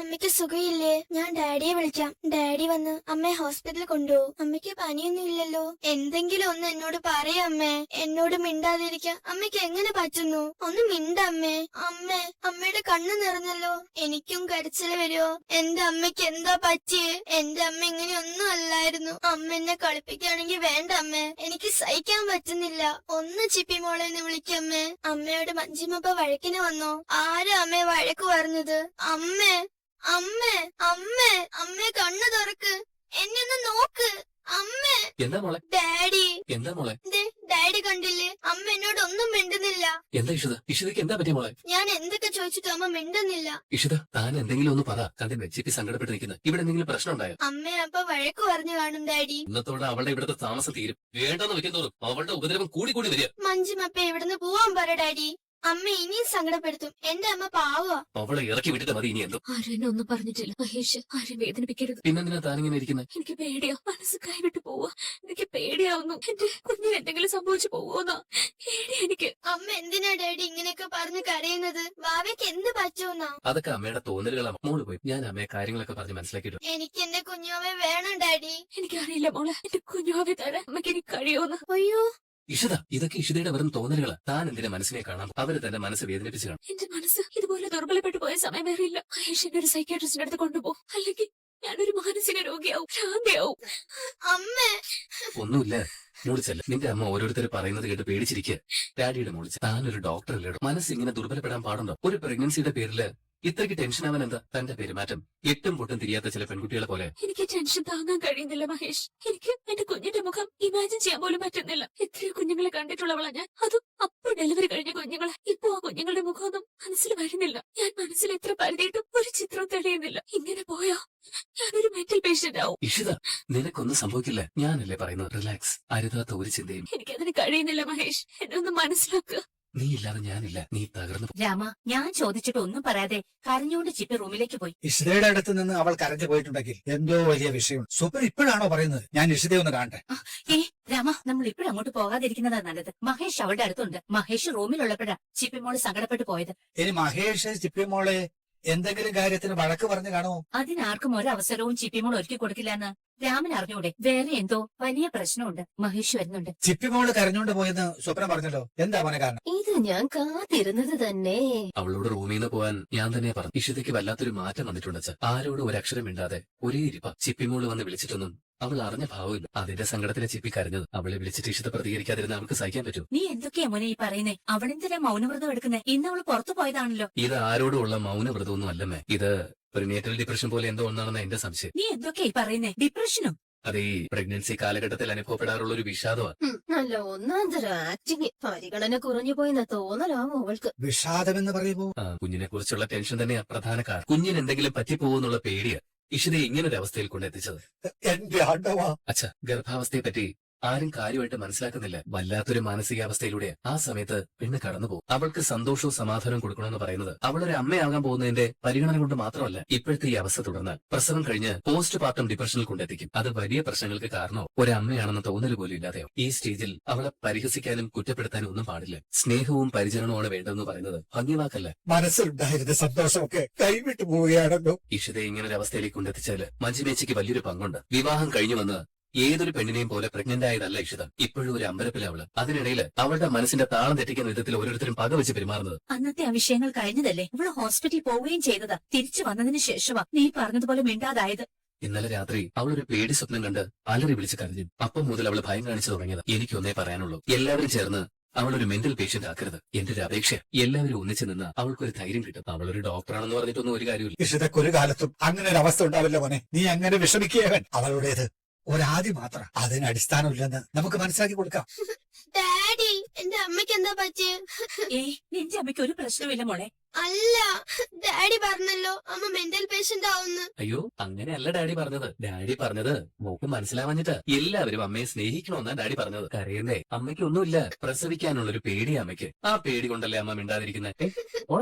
അമ്മയ്ക്ക് സുഖമില്ലേ? ഞാൻ ഡാഡിയെ വിളിക്കാം. ഡാഡി വന്ന് അമ്മയെ ഹോസ്പിറ്റലിൽ കൊണ്ടുപോകും. അമ്മയ്ക്ക് പനിയൊന്നും ഇല്ലല്ലോ? എന്തെങ്കിലും ഒന്ന് എന്നോട് പറയമ്മേ. എന്നോട് മിണ്ടാതിരിക്കാൻ അമ്മയ്ക്ക് എങ്ങനെ പറ്റുന്നു? ഒന്ന് മിണ്ടമ്മേ. അമ്മേ, അമ്മയുടെ കണ്ണ് നിറഞ്ഞല്ലോ. എനിക്കും കരച്ചില് വരുമോ? എന്റെ അമ്മയ്ക്ക് എന്താ പറ്റിയേ? എന്റെ അമ്മ ഇങ്ങനെയൊന്നും അല്ലായിരുന്നു. അമ്മ എന്നെ കളിപ്പിക്കുകയാണെങ്കിൽ വേണ്ട അമ്മേ. എനിക്ക് സഹിക്കാൻ പറ്റുന്നില്ല. ഒന്ന് ചിപ്പി മോളെ എന്ന് വിളിക്കമ്മേ. അമ്മയോട് മഞ്ജിമപ്പ വഴക്കിന് വന്നോ? ആരാ അമ്മയെ വഴക്ക് പറഞ്ഞത്? അമ്മേ, അമ്മേ, അമ്മേ, അമ്മേ കണ്ണു തുറക്ക്. എന്നെ ഒന്ന് നോക്ക് അമ്മേ. എന്താ മോളെ? ഡാഡി. എന്താ മോളെ? ഡാഡി കണ്ടില്ലേ? അമ്മ എന്നോട് ഒന്നും മിണ്ടുന്നില്ല. എന്താ ഇഷിത? ഇഷിതയ്ക്ക് എന്താ പറ്റിയ മോളെ? ഞാൻ എന്തൊക്കെ ചോദിച്ചിട്ട് അമ്മ മിണ്ടുന്നില്ല. ഇഷിത, താൻ എന്തെങ്കിലും ഒന്ന് പറ. കണ്ടില്ലേ ചിപ്പി സങ്കടപ്പെട്ട് നിൽക്കുന്നത്. ഇവിടെ എന്തെങ്കിലും പ്രശ്നം ഉണ്ടായോ? അമ്മ അപ്പൊ വഴക്ക് പറഞ്ഞു കാണും ഡാഡി. ഇന്നത്തോടെ അവളുടെ ഇവിടുത്തെ താമസം തീരും. വേണ്ടെന്ന് വെക്കുന്നതോറും അവളുടെ ഉപദ്രവം കൂടി കൂടി വരിക. മഞ്ജിമപ്പ ഇവിടുന്ന് പോവാൻ പറ ഡാഡി. അമ്മ ഇനിയും സങ്കടപ്പെടുത്തും. എന്റെ അമ്മ പാവാ. അവളെ ഇറക്കി വിട്ടിട്ട് മതി ഇനി എന്തോ. ആരും ഒന്നും പറഞ്ഞിട്ടില്ല മഹേഷ്. ആരും വേദനിപ്പിക്കരുത്. പിന്നെന്തിനാ താനിങ്ങനെ ഇരിക്കുന്നത്? എനിക്ക് പേടിയാ. മനസ്സ് കൈവിട്ടു പോവാ. എനിക്ക് പേടിയാവുന്നു. എന്റെ കുഞ്ഞിന് എന്തെങ്കിലും സംഭവിച്ചു പോവോന്നാ പേടിയാ എനിക്ക്. അമ്മ എന്തിനാ ഡാഡി ഇങ്ങനെയൊക്കെ പറഞ്ഞ് കരയുന്നത്? വാവയ്ക്ക് എന്ത് പറ്റൂന്നാ? അതൊക്കെ അമ്മയുടെ തോന്നലുകളാണ്. മോള് പോയി. ഞാൻ അമ്മയെ കാര്യങ്ങളൊക്കെ പറഞ്ഞ് മനസ്സിലാക്കിയിട്ടു. എനിക്ക് എന്റെ കുഞ്ഞുമാവെ വേണം ഡാഡി. എനിക്കറിയില്ല മോളെ. എന്റെ കുഞ്ഞുവാവെ തരാൻ അമ്മയ്ക്ക് എനിക്ക് കഴിയുമെന്ന്. അയ്യോ, ഇഷിത, ഇതൊക്കെ ഇഷിതയുടെ വെറും തോന്നലുകളാ. താൻ എന്തിന്റെ മനസ്സിനെ കാണാം? അവര് തന്റെ മനസ്സ് വേദനിപ്പിച്ച് കാണും. എന്റെ മനസ്സ് ഇതുപോലെ ദുർബലപ്പെട്ടു പോയ സമയം വേറെയില്ല. മഹേഷ് എന്നെ ഒരു സൈക്യാട്രിസ്റ്റിന്റെ അടുത്ത് കൊണ്ടുപോകും. അല്ലെങ്കിൽ ഞാനൊരു മാനസിക രോഗിയാവും, ഭ്രാന്തിയാവും. അമ്മേ. ഒന്നുമില്ല, മോള് ചെല്ല. നിന്റെ അമ്മ ഓരോരുത്തർ പറയുന്നത് കേട്ട് പേടിച്ചിരിക്കുക. ഡാഡിയുടെ മോള് താനൊരു ഡോക്ടർ അല്ലേടോ. മനസ്സ് ഇങ്ങനെ ദുർബലപ്പെടാൻ പാടുണ്ടോ? ഒരു പ്രഗ്നൻസിയുടെ പേരില് ഇത്രയ്ക്ക് ടെൻഷൻ ആവാൻ എന്താ? തന്റെ പെരുമാറ്റം എട്ടും പൊട്ടും തിരിയാത്ത ചില പെൺകുട്ടികളെ പോലെ. എനിക്ക് ടെൻഷൻ താങ്ങാൻ കഴിയുന്നില്ല മഹേഷ്. എനിക്ക് എന്റെ കുഞ്ഞിന്റെ മുഖം ഇമാജിൻ ചെയ്യാൻ പോലും പറ്റുന്നില്ല. എത്രയോ കുഞ്ഞുങ്ങളെ കണ്ടിട്ടുള്ളവളാ ഞാൻ. അതും അപ്പോൾ ഡെലിവറി കഴിഞ്ഞ കുഞ്ഞുങ്ങളെ. ഇപ്പൊ ആ കുഞ്ഞുങ്ങളുടെ മുഖമൊന്നും മനസ്സിൽ വരുന്നില്ല. ഞാൻ മനസ്സിൽ എത്ര പരതിയിട്ടും ഒരു ചിത്രം തെളിയുന്നില്ല. ഇങ്ങനെ പോയാ ഞാനൊരു മെന്റൽ പേഷ്യന്റ് ആവും. ഇഷിത, നിനക്കൊന്നും സംഭവിക്കില്ല. ഞാനല്ലേ പറയുന്നത്. റിലാക്സ്. അരുതാത്ത ഒരു ചിന്തയും. എനിക്കതിന് കഴിയുന്നില്ല മഹേഷ്. എന്നെ ഒന്ന് മനസ്സിലാക്കുക. നീ ഇല്ലാതെ ഞാനില്ല. നീ തകർന്നു. രാമ, ഞാൻ ചോദിച്ചിട്ട് ഒന്നും പറയാതെ കരഞ്ഞുകൊണ്ട് ചിപ്പി റൂമിലേക്ക് പോയി. ഇഷിതയുടെ അടുത്ത് നിന്ന് അവൾ കരഞ്ഞു പോയിട്ടുണ്ടെങ്കിൽ എന്തോ വലിയ വിഷയം. സൂപ്പർ ഇപ്പോഴാണോ പറയുന്നത് ഞാൻ ഇഷിതയെ ഒന്ന് കാണട്ടെ? രാമ, നമ്മൾ ഇപ്പോഴും അങ്ങോട്ട് പോകാതിരിക്കുന്നതാ നല്ലത്. മഹേഷ് അവളുടെ അടുത്തുണ്ട്. മഹേഷ് റൂമിലുള്ളപ്പോഴാ ചിപ്പി മോള് സങ്കടപ്പെട്ടു പോയത്. ഇനി മഹേഷ് ചിപ്പി മോളെ എന്തെങ്കിലും കാര്യത്തിന് വഴക്ക് പറഞ്ഞു കാണുമോ? അതിനാർക്കും ഒരവസരവും ചിപ്പി മോൾ ഒരുക്കി കൊടുക്കില്ല എന്ന് രാമൻ അറിഞ്ഞൂടെ? വേറെ എന്തോ വലിയ പ്രശ്നമുണ്ട്. മഹേഷ് വരുന്നുണ്ട്. ചിപ്പി മോള് കരഞ്ഞോണ്ട് പോയെന്ന് സ്വപ്നം പറഞ്ഞല്ലോ. എന്താ മോനെ കാരണം? ഇത് ഞാൻ കാത്തിരുന്നത് തന്നെ. അവളോട് റൂമിൽ നിന്ന് പോവാൻ ഞാൻ തന്നെ പറഞ്ഞു. ഇഷിതയ്ക്ക് വല്ലാത്തൊരു മാറ്റം വന്നിട്ടുണ്ട്. ആരോടും ഒരക്ഷരം മിണ്ടാതെ ഒരേ ഇരിപ്പ. ചിപ്പിമോള് വന്ന് വിളിച്ചിട്ടൊന്നും അവൾ അറിഞ്ഞ ഭാവമില്ല. അതിന്റെ സങ്കടത്തിലെ ചിപ്പി കരഞ്ഞത്. അവളെ വിളിച്ചിട്ട് ഇഷിത പ്രതികരിക്കാതിരുന്ന നമുക്ക് സഹിക്കാൻ പറ്റൂ? നീ എന്തൊക്കെയാ മോനെ ഈ പറയുന്നേ? അവളെന്തിനാ മൗനവ്രതം എടുക്കുന്നേ? ഇന്ന് അവള് പുറത്തു പോയതാണല്ലോ. ഇത് ആരോടും ഉള്ള മൗനവ്രതമൊന്നും അല്ലമ്മേ. ഇത് പ്രിനേറ്റൽ ഡിപ്രഷൻ പോലെ എന്തോ ഒന്നാണെന്ന് എന്റെ സംശയം. നീ എന്തൊക്കെയാ ഈ പറയുന്നേ? ഡിപ്രഷനും? അത് ഈ പ്രഗ്നൻസി കാലഘട്ടത്തിൽ അനുഭവപ്പെടാറുള്ള ഒരു വിഷാദമാണ്. നല്ല ഒന്നാം തരം ആക്ടിങ്. പരിഗണന കുറഞ്ഞു പോയെന്ന തോന്നലാവും അവൾക്ക്. വിഷാദമെന്ന് പറയുമ്പോ കുഞ്ഞിനെ കുറിച്ചുള്ള ടെൻഷൻ തന്നെയാ പ്രധാന കാരണം. കുഞ്ഞിന് എന്തെങ്കിലും പറ്റിപ്പോകുന്നുള്ള പേടിയാ ഇഷിതയെ ഇങ്ങനൊരു അവസ്ഥയിൽ കൊണ്ടെത്തിച്ചത്. എന്റെ ആണ്ടവാ. അച്ഛാ, ഗർഭാവസ്ഥയെ പറ്റി ആരും കാര്യമായിട്ട് മനസ്സിലാക്കുന്നില്ല. വല്ലാത്തൊരു മാനസികാവസ്ഥയിലൂടെ ആ സമയത്ത് പെണ്ണ് കടന്നുപോകും. അവൾക്ക് സന്തോഷവും സമാധാനവും കൊടുക്കണമെന്ന് പറയുന്നത് അവളൊരു അമ്മയാകാൻ പോകുന്നതിന്റെ പരിഗണന കൊണ്ട് മാത്രമല്ല. ഇപ്പോഴത്തെ ഈ അവസ്ഥ തുടർന്നാൽ പ്രസവം കഴിഞ്ഞ് പോസ്റ്റ് പാർട്ടം ഡിപ്രഷനിൽ കൊണ്ടെത്തിക്കും. അത് വലിയ പ്രശ്നങ്ങൾക്ക് കാരണവും ഒരമ്മയാണെന്ന് തോന്നൽ പോലും ഇല്ലാതെയോ. ഈ സ്റ്റേജിൽ അവളെ പരിഹസിക്കാനും കുറ്റപ്പെടുത്താനും ഒന്നും പാടില്ല. സ്നേഹവും പരിചരണവുമാണ് വേണ്ടതെന്ന് പറയുന്നത് ഭംഗിവാക്കല്ല. മനസ്സിലുണ്ടായിരുന്ന സന്തോഷമൊക്കെ കൈവിട്ടു പോവുകയാണല്ലോ. ഇഷിതയെ ഇങ്ങനൊരു അവസ്ഥയിലേക്ക് കൊണ്ടെത്തിച്ചാല് മഞ്ജുമേച്ചിക്ക് വലിയൊരു പങ്കുണ്ട്. വിവാഹം കഴിഞ്ഞു വന്ന് ഏതൊരു പെണ്ണിനെയും പോലെ പ്രഗ്നന്റ് ആയതല്ല ഇഷിത. ഇപ്പോഴും ഒരു അമ്പലപ്പിൽ അവള്. അതിനിടയിൽ അവളുടെ മനസ്സിന്റെ താളം തെറ്റിക്കുന്ന വിധത്തിൽ ഓരോരുത്തരും പകവെച്ച് പെരുമാറുന്നത്. അന്നത്തെ ആ വിഷയങ്ങൾ കഴിഞ്ഞതല്ലേ? ഇവള് ഹോസ്പിറ്റലിൽ പോവുകയും ചെയ്തതാ. തിരിച്ചു വന്നതിന് ശേഷമാ നീ പറഞ്ഞതുപോലെ മിണ്ടാതായത്. ഇന്നലെ രാത്രി അവളൊരു പേടി സ്വപ്നം കണ്ട് അലറി വിളിച്ച് കരഞ്ഞു. അപ്പം മുതൽ അവള് ഭയം കാണിച്ചു തുടങ്ങിയത്. എനിക്കൊന്നേ പറയാനുള്ളൂ, എല്ലാവരും ചേർന്ന് അവളൊരു മെന്റൽ പേഷ്യന്റ് ആക്കരുത്. എന്റെ ഒരു അപേക്ഷ. എല്ലാവരും ഒന്നിച്ചു നിന്ന് അവൾക്കൊരു ധൈര്യം കിട്ടും. അവളൊരു ഡോക്ടറാണെന്ന് പറഞ്ഞിട്ടൊന്നും ഒരു കാര്യമില്ല. ഇഷിതക്കൊരു കാലത്തും അങ്ങനെ ഒരു അവസ്ഥ ഉണ്ടാവില്ല മോനെ. നീ അങ്ങനെ വിഷമിക്കുകയവൻ. അവളുടേത് ഒരാദ്യം മാത്രം. അതിന് അടിസ്ഥാനമില്ലെന്ന് നമുക്ക് മനസ്സിലാക്കി കൊടുക്കാം. ഡാഡി, എന്റെ അമ്മയ്ക്ക് എന്താ പറ്റിയേ? നിന്റെ അമ്മയ്ക്ക് ഒരു പ്രശ്നമില്ല മോളെ. അല്ല, ഡാഡി പറഞ്ഞല്ലോ അമ്മ മെന്റൽ പേഷ്യന്റ് ആവുന്നു. അയ്യോ, അങ്ങനെയല്ല ഡാഡി പറഞ്ഞത്. ഡാഡി പറഞ്ഞത് മോക്ക് മനസ്സിലാവാഞ്ഞിട്ട് എല്ലാവരും അമ്മയെ സ്നേഹിക്കണമെന്നാ ഡാഡി പറഞ്ഞത്. കരയുന്നേ അമ്മയ്ക്കൊന്നുമില്ല. പ്രസവിക്കാനുള്ളൊരു പേടി അമ്മയ്ക്ക്. ആ പേടി കൊണ്ടല്ലേ അമ്മ മിണ്ടാതിരിക്കുന്നത്.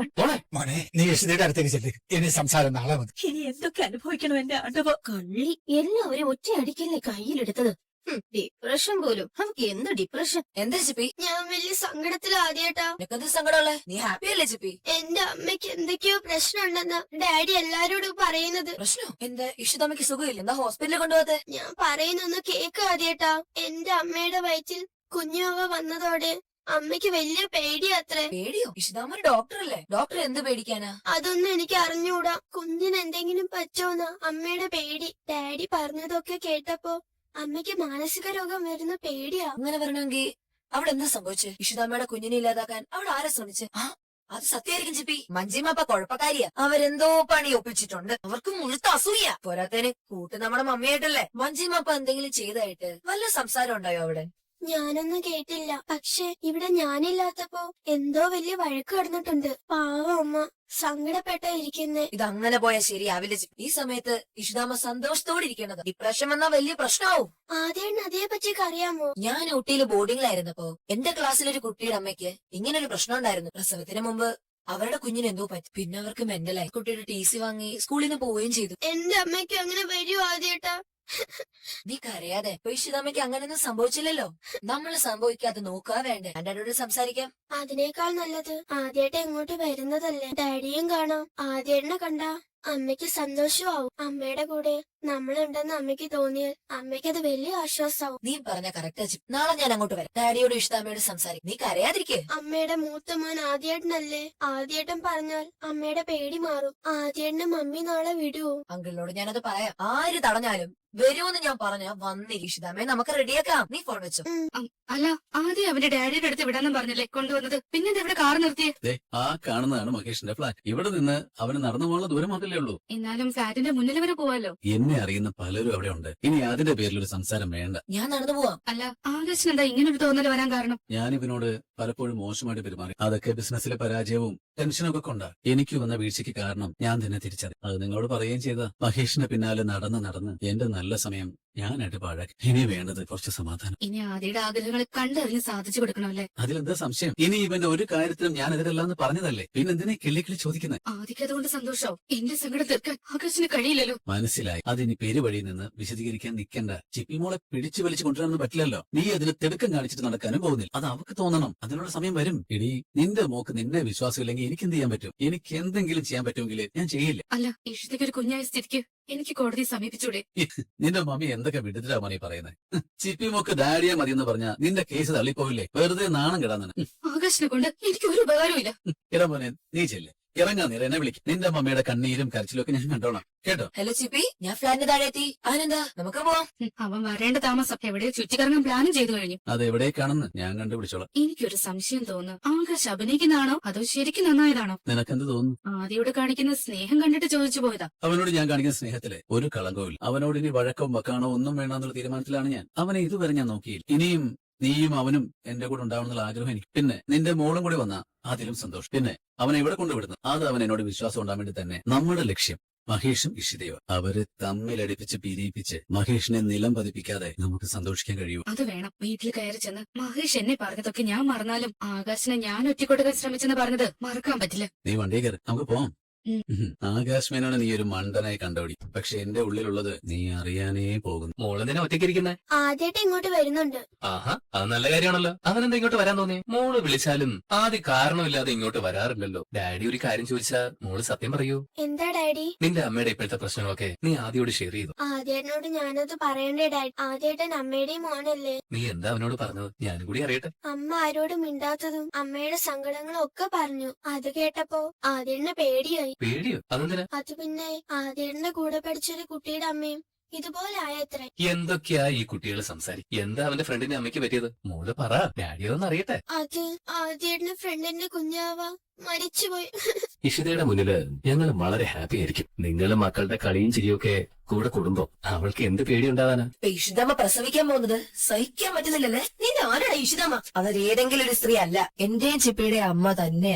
മോനെ, നീ ഇഷിതയുടെ അടുത്തേക്ക് ചെല്ല്. ഇനി സംസാരം നാളെ മതി. ഇനി എന്തൊക്കെ അനുഭവിക്കണം എന്റെ ആണ്ടവ. കള്ളി. എല്ലാവരും ഒറ്റയടിക്കല്ലേ കയ്യിലെടുത്തത്. ഡിപ്രഷൻ പോലും നമുക്ക് എന്ത് ഡിപ്രഷൻ? എന്താ ചിപ്പി? ഞാൻ വലിയ സങ്കടത്തിലാ ആദ്യേട്ടാ. നിനക്കെന്ത് സങ്കടമുള്ളേ? നീ ഹാപ്പി അല്ലേ ചിപ്പി? എന്റെ അമ്മയ്ക്ക് എന്തൊക്കെയോ പ്രശ്നമുണ്ടെന്നാ ഡാഡി എല്ലാരോടും പറയുന്നത്. പ്രശ്നം എന്താ? ഇഷിതമ്മയ്ക്ക് സുഖമില്ല, എന്താ ഹോസ്പിറ്റലിൽ കൊണ്ടുപോകാതെ? ഞാൻ പറയുന്നൊന്ന് കേക്ക് ആദ്യേട്ടാ. എന്റെ അമ്മയുടെ വയറ്റിൽ കുഞ്ഞുവാവ വന്നതോടെ അമ്മയ്ക്ക് വലിയ പേടിയാത്രേ. പേടിയോ? ഇഷിതാമ്മ ഒരു ഡോക്ടർ അല്ലേ? ഡോക്ടർ എന്ത് പേടിക്കാനാ? അതൊന്നും എനിക്ക് അറിഞ്ഞൂടാ. കുഞ്ഞിന് എന്തെങ്കിലും പറ്റോന്നാ അമ്മയുടെ പേടി. ഡാഡി പറഞ്ഞതൊക്കെ കേട്ടപ്പോ അമ്മയ്ക്ക് മാനസിക രോഗം വരുന്ന പേടിയാ. അങ്ങനെ വരണമെങ്കിൽ അവിടെ എന്താ സംഭവിച്ചേ? ഇഷിതാമ്മയുടെ കുഞ്ഞിനെ ഇല്ലാതാക്കാൻ അവിടെ ആരെ ശ്രമിച്ചേ? അത് സത്യമായിരിക്കും ചിപ്പി. മഞ്ജിമപ്പ കുഴപ്പക്കാരിയാ. അവരെന്തോ പണി ഒപ്പിച്ചിട്ടുണ്ട്. അവർക്ക് മുഴുത്ത അസൂയ. പോരാത്തതിന് കൂട്ട് നമ്മുടെ മമ്മിയായിട്ടല്ലേ. മഞ്ജിമപ്പ എന്തെങ്കിലും ചെയ്തായിട്ട് വല്ല സംസാരം ഉണ്ടായോ അവിടെ? ഞാനൊന്നും കേട്ടില്ല. പക്ഷെ ഇവിടെ ഞാനില്ലാത്തപ്പോ എന്തോ വലിയ വഴക്ക് കിടന്നിട്ടുണ്ട്. പാവം അമ്മ സങ്കടപ്പെട്ട ഇരിക്കുന്നേ. ഇത് അങ്ങനെ പോയാൽ ശരിയാവില്ല ചിപ്പി. ഈ സമയത്ത് ഇഷിതാമ്മ സന്തോഷത്തോടെ ഇരിക്കേണ്ടത്. ഡിപ്രഷൻ വന്നാൽ വലിയ പ്രശ്നമാവും. ആദ്യം അതേ പറ്റിയൊക്കെ അറിയാമോ? ഞാൻ ഊട്ടിയിൽ ബോർഡിംഗിലായിരുന്നപ്പോ എന്റെ ക്ലാസ്സിലൊരു കുട്ടിയുടെ അമ്മയ്ക്ക് ഇങ്ങനൊരു പ്രശ്നം ഉണ്ടായിരുന്നു. പ്രസവത്തിന് മുമ്പ് അവരുടെ കുഞ്ഞിന് എന്തോ പറ്റി. പിന്നെ അവർക്ക് മെന്റലായി. കുട്ടിയുടെ TC വാങ്ങി സ്കൂളിൽ നിന്ന് പോവുകയും ചെയ്തു. എന്റെ അമ്മയ്ക്ക് അങ്ങനെ വരുമോ ആദ്യേട്ടാ? നീ കരയാതെ. ഇപ്പൊ ഇഷിതാമ്മയ്ക്ക് അങ്ങനെയൊന്നും സംഭവിച്ചില്ലല്ലോ. നമ്മൾ സംഭവിക്കാതെ നോക്കുക വേണ്ടേ? എന്റെ ഡാഡിയോട് സംസാരിക്കാം. അതിനേക്കാൾ നല്ലത് ആദ്യേട്ടൻ ഇങ്ങോട്ട് വരുന്നതല്ലേ. ഡാഡിയും കാണാം. ആദ്യേട്ടനെ കണ്ട അമ്മയ്ക്ക് സന്തോഷമാവും. അമ്മയുടെ കൂടെ നമ്മളുണ്ടെന്ന് അമ്മയ്ക്ക് തോന്നിയാൽ അമ്മയ്ക്ക് അത് വലിയ ആശ്വാസമാവും. നീ പറഞ്ഞ കറക്റ്റാ ചിപ്പി. നാളെ ഞാൻ അങ്ങോട്ട് വരാം. ഡാഡിയോട് ഇഷിതാമ്മയോട് സംസാരിക്കും. നീ കരയാതിരിക്കേ. അമ്മയുടെ മൂത്ത മോൻ ആദ്യേട്ടനല്ലേ. ആദ്യേട്ടൻ പറഞ്ഞാൽ അമ്മയുടെ പേടി മാറും. ആദ്യേട്ടന് മമ്മി നാളെ വിടുവോ? അങ്കിളിനോട് ഞാനത് പറയാം. ആര് തടഞ്ഞാലും വരുമെന്ന് ഞാൻ പറഞ്ഞ വന്നിരി. ഇഷിതാമ്മയെ നമുക്ക് റെഡിയാക്കാം. നീ ഫോൺ വെച്ചോ. അല്ല, ആദ്യം അവന്റെ ഡാഡിയുടെ അടുത്ത് വിടാന്നും പറഞ്ഞല്ലേ കൊണ്ടുവന്നത്. പിന്നെ ഇവിടെ കാർ നിർത്തിയേ? ദേ, ആ കാണുന്നതാണ് മഹേഷിന്റെ ഫ്ലാറ്റ്. ഇവിടെ നിന്ന് അവന് നടന്നു പോകാനുള്ള ദൂരം മാത്രമേ ഉള്ളൂ. എന്നാലും ഫ്ലാറ്റിന്റെ മുന്നിൽ വരെ പോവാലോ. എന്നെ അറിയുന്ന പലരും അവിടെ ഉണ്ട്. ഇനി അതിന്റെ പേരിൽ ഒരു സംസാരം വേണ്ട. ഞാൻ നടന്നു പോവാം. അല്ല, ആകാശിന് എന്താ ഇങ്ങനൊരു തോന്നൽ വരാൻ കാരണം? ഞാൻ ഇവനോട് പലപ്പോഴും മോശമായിട്ട് പെരുമാറി. അതൊക്കെ ബിസിനസ്സിലെ പരാജയവും ടെൻഷനൊക്കെ കൊണ്ടാ. എനിക്ക് വന്ന വീഴ്ചയ്ക്ക് കാരണം ഞാൻ തന്നെ തിരിച്ചറിയും. അത് നിങ്ങളോട് പറയുകയും ചെയ്ത. മഹേഷിന്റെ പിന്നാലെ നടന്ന് എന്റെ നല്ല സമയം ഞാനായിട്ട് പാഴാക്കി. ഇനി വേണ്ടത് കുറച്ച് സമാധാനം. ഇനി ആദ്യയുടെ ആഗ്രഹങ്ങൾ കണ്ടറിഞ്ഞ് സാധിച്ചു കൊടുക്കണമല്ലേ? അതിലെന്താ സംശയം? ഇനി ഇവന്റെ ഒരു കാര്യത്തിലും ഞാൻ എതിരല്ലാന്ന് പറഞ്ഞതല്ലേ. പിന്നെന്തിനെ കിള്ളി ചോദിക്കുന്നത്? ആദ്യക്ക് അതുകൊണ്ട് സന്തോഷവും. എന്റെ സങ്കടം തീർക്കാൻ ആകാശിന് കഴിയില്ലല്ലോ. മനസ്സിലായി. അതിനി പെരുവഴിയിൽ നിന്ന് വിശദീകരിക്കാൻ നിൽക്കണ്ട. ചിപ്പിമോളെ പിടിച്ചു വലിച്ചു കൊണ്ടുവരാനൊന്നും പറ്റില്ലല്ലോ. നീ അതിന് തിടുക്കം കാണിച്ചിട്ട് നടക്കാനും പോകുന്നില്ല. അത് അവക്ക് തോന്നണം. അതിനുള്ള സമയം വരും. ഇനി നിന്റെ മോക്ക് നിന്നെ വിശ്വാസമില്ലെങ്കിൽ എനിക്ക് എന്ത് ചെയ്യാൻ പറ്റും? എനിക്ക് എന്തെങ്കിലും ചെയ്യാൻ പറ്റുമെങ്കിൽ ഞാൻ ചെയ്യില്ല. അല്ല, ഇഷ്ടയ്ക്ക് ഒരു കുഞ്ഞായ സ്ഥിതിക്ക് എനിക്ക് കോടതി സമീപിച്ചൂടെ? നിന്റെ മമ്മി എന്തൊക്കെ വിടുതലാ മോനെ പറയുന്നത്? ചിപ്പിമോക്ക് ഡാഡിയെ മതിയെന്ന് പറഞ്ഞാ നിന്റെ കേസ് തള്ളിപ്പോവില്ലേ? വെറുതെ നാണം കിടാന്നാണ്. ആകാശിനെ കൊണ്ട് എനിക്ക് ഒരു ഉപകാരവും ഇല്ല. ഇടാ മോനെ, നീ ചെല്ലേ. ഇറങ്ങാ നീ എന്നെ വിളിക്കും. നിന്റെ മമ്മിയുടെ കണ്ണീരും കരച്ചിലും ഒക്കെ ഞാൻ കണ്ടോളാം. കേട്ടോ? ഹലോ ചിപ്പി, ഞാൻ ഫ്ലാറ്റിന് താഴെ എത്തി. അതിനെന്താ, നമുക്ക് പോവാം. അവൻ വരേണ്ട താമസം എവിടെ ചുറ്റിക്കറങ്ങാൻ പ്ലാനും ചെയ്തു കഴിഞ്ഞു. അത് എവിടേക്കാണെന്ന് ഞാൻ കണ്ടുപിടിച്ചോളാം. എനിക്കൊരു സംശയം തോന്നുന്നു. ആകാശ് അഭിനയിക്കുന്നതാണോ അതോ ശരിക്കും നന്നായതാണോ? നിനക്കെന്ത് തോന്നുന്നു? ആദ്യയോട് കാണിക്കുന്ന സ്നേഹം കണ്ടിട്ട് ചോദിച്ചു പോയതാ. അവനോട് ഞാൻ കാണിക്കുന്ന സ്നേഹത്തില് ഒരു കളങ്കവും. അവനോട് ഇനി വഴക്കോ വക്കാണോ ഒന്നും വേണമെന്നുള്ള തീരുമാനത്തിലാണ് ഞാൻ. അവനെ ഇതുവരെ ഞാൻ നോക്കിയില്ല. ഇനിയും നീയും അവനും എന്റെ കൂടെ ഉണ്ടാവണമെന്നുള്ള ആഗ്രഹം എനിക്ക്. പിന്നെ നിന്റെ മോളും കൂടി വന്നാ അതിലും സന്തോഷം. പിന്നെ അവനെ ഇവിടെ കൊണ്ടുവിടുന്നു. അത് അവൻ എന്നോട് വിശ്വാസം ഉണ്ടാവാൻ വേണ്ടി തന്നെ. നമ്മുടെ ലക്ഷ്യം മഹേഷും ഇഷിതയോ. അവരെ തമ്മിലടിപ്പിച്ച് പിരിയിപ്പിച്ച് മഹേഷിനെ നിലം പതിപ്പിക്കാതെ നമുക്ക് സന്തോഷിക്കാൻ കഴിയൂ. അത് വേണം. വീട്ടിൽ കയറി ചെന്ന് മഹേഷ് എന്നെ പറഞ്ഞതൊക്കെ ഞാൻ മറന്നാലും ആകാശിനെ ഞാൻ ഒറ്റക്കൊടുക്കാൻ ശ്രമിച്ചെന്ന് പറഞ്ഞത് മറക്കാൻ പറ്റില്ല. നീ വണ്ടിയെ കയറി, നമുക്ക് പോവാം. ആകാശ് മേനോനെ നീ ഒരു മണ്ടനായി കണ്ടോടി. പക്ഷെ എന്റെ ഉള്ളിലുള്ളത് നീ അറിയാനേ പോകുന്നു. മോളെന്തിനാ ഒറ്റയ്ക്കിരിക്കുന്നേ? ആദ്യേട്ടൻ ഇങ്ങോട്ട് വരുന്നുണ്ട്. ആഹാ, അത് നല്ല കാര്യമാണല്ലോ. അവനെന്താ ഇങ്ങോട്ട് വരാൻ തോന്നി? മോള് വിളിച്ചാലും ആദ്യ കാരണമില്ലാതെ ഇങ്ങോട്ട് വരാറില്ലല്ലോ. ഡാഡി ഒരു കാര്യം ചോദിച്ചാ മോള് സത്യം പറയൂ. എന്താ ഡാഡി? നിന്റെ അമ്മയുടെ ഇപ്പോഴത്തെ പ്രശ്നങ്ങളൊക്കെ നീ ആദ്യോട് ഷെയർ ചെയ്തു. ആദ്യേട്ടനോട് ഞാനത് പറയണ്ടേ ഡാഡി? ആദ്യേട്ടൻ അമ്മയുടെയും മോനല്ലേ. നീ എന്താ അവനോട് പറഞ്ഞത്? ഞാനും കൂടി അറിയട്ടെ. അമ്മ ആരോടും മിണ്ടാത്തതും അമ്മയുടെ സങ്കടങ്ങളും ഒക്കെ പറഞ്ഞു. അത് കേട്ടപ്പോ ആദ്യേട്ടന് പേടിയായി. പേടിയോ? അതെന്തിനാ? അത് പിന്നെ ആദ്യേട്ടന്റെ കൂടെ പഠിച്ചൊരു കുട്ടിയുടെ അമ്മയും ഇതുപോലെ ആയത്രേ. എന്തൊക്കെയാ ഈ കുട്ടികൾ സംസാരിക്കും? എന്താ അവന്റെ ഫ്രണ്ടിന്റെ അമ്മയ്ക്ക് പറ്റിയത്? മോള് പറ, ഡാഡി അതൊന്നും അറിയട്ടെ. അത് ആദ്യേട്ടന്റെ ഫ്രണ്ടിന്റെ കുഞ്ഞാവ മരിച്ചുപോയി. ഇഷിതയുടെ മുന്നില് ഞങ്ങൾ വളരെ ഹാപ്പി ആയിരിക്കും. നിങ്ങളും മക്കളുടെ കളിയും ചിരിയൊക്കെ കൂടെ കുടുംബം. അവൾക്ക് എന്ത് പേടിയുണ്ടാവാനാ? ഇഷിതാമ്മ പ്രസവിക്കാൻ പോകുന്നത് സഹിക്കാൻ പറ്റുന്നില്ലല്ലേ? നിന്റെ ആരാണ് ഇഷിതാമ്മ? അതൊരു ഏതെങ്കിലും ഒരു സ്ത്രീ അല്ല. എന്റെയും ചിപ്പിയുടെ അമ്മ തന്നെയാ.